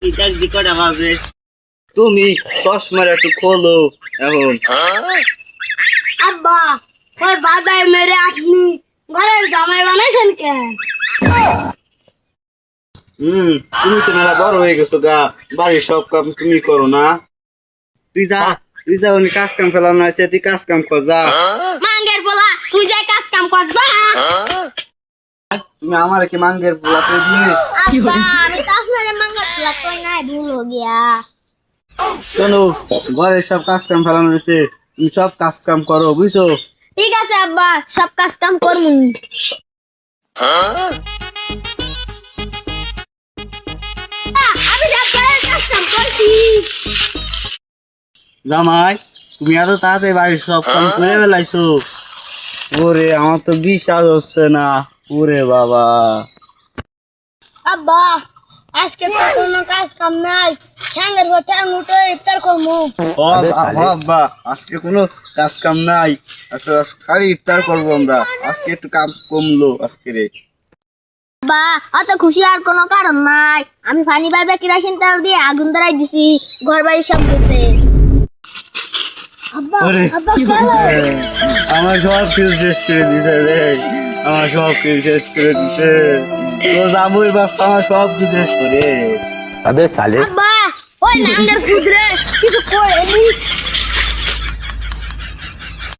দেখ দিকটা ভাবে তুমি চশমার একটু খোলো এখন। আব্বা ওই বাদাই মেরে আপনি ঘরের জামাই বানাইছেন কেন? তুমি তো মেলা বড় হয়ে গেছো গা, বাড়ির সব কাম তুমি করো না। তুই যা উনি কাজ কাম ফেলানো আছে, তুই কাজ কাম কর যা। মাঙ্গের পোলা তুই যাই কাজ কাম কর যা। তুমি আমার কি মাঙ্গের পোলা করে দিলে? আব্বা আমি তো আপনারে মাঙ্গের পোলা কই নাই, ভুল হয়ে গিয়া। শোনো, ঘরের সব কাজ কাম ফেলানো আছে, তুমি সব কাজ কাম করো বুঝছো। ঠিক আছে আব্বা, সব কাজ কাম করমুনি। আমি সব ঘরের কাজ কাম করছি। জামাই তুমি এত তাড়াতাড়ি বাড়ির সব কাম করে ফেলাইছো? ওরে আমার তো বিশ্বাস হচ্ছে না। ওরে বাবা, আব্বা আজকে তো কোনো কাজ কাম নাই, সাঙ্গের ঘরটা উঠে ইফতার করমু। আব্বা আজকে কোনো কাজ কাম নাই, আচ্ছা খালি ইফতার করবো আমরা। আজকে একটু কাম কমলো আজকে রে। আব্বা অত খুশি আর কোনো কারণ নাই, আমি ফানি পাইপে কেরোসিন তেল দিয়ে আগুন ধরাই দিছি, ঘর বাড়ি সব গেছে। আব্বা ওরে, আব্বা চলো। আমার সব কিছু শেষ করে দিছে রে, আমার সব কিছু শেষ করে দিছে। তো জামুই বাচ্চা আমার সব কিছু শেষ করে। अबे साले আব্বা ওই নাঙ্গের খুদরে কিছু করেনি।